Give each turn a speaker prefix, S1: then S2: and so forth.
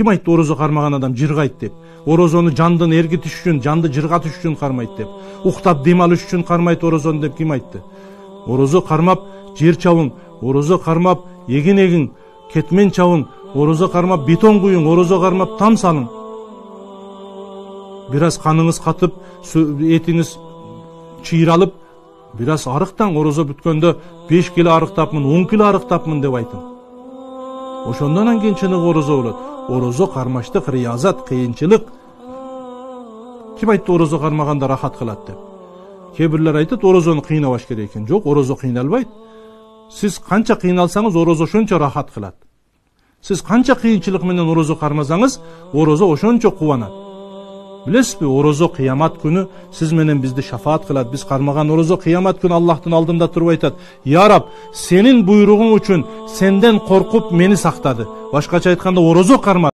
S1: Ким айтты орозо кармаган адам жыргайт деп? Орозону жандын эргитиш үчүн, жанды жыргатыш үчүн кармайт деп. Уктап дем алыш үчүн кармайт орозону деп ким айтты? Орозо кармап жер чабың, орозо кармап эгин, кетмен чабың, орозо кармап бетон куюң, орозо кармап там салың. Бир аз каныңыз катып, этиңиз чыйралып, бир аз арыктаң, орозо бүткөндө 5 кило арыктапмын, 10 кило арыктапмын деп айтың. Ошондон кийин чыныгы орозо болот. Орозо кармаштык, риязат, кыйынчылык. Ким айтты орозо кармаганда рахат кылат деп? Кээ бирлер айтат, орозону кыйнабаш керек экен. Жок, орозо кыйналбайт. Сиз канча кыйналсаңыз, орозо ошончо рахат кылат. Сиз канча кыйынчылык менен орозо кармасаңыз, орозо ошончо кубанат. Билесизби, орозо кыямат күнү сиз менен бизди шафаат кылат. Биз кармаган орозо кыямат күнү Аллахтын алдында туруп айтат: "Я Раб, сенин буйругуң үчүн сенден коркуп мени сактады." Башкача айтканда, орозо кармады.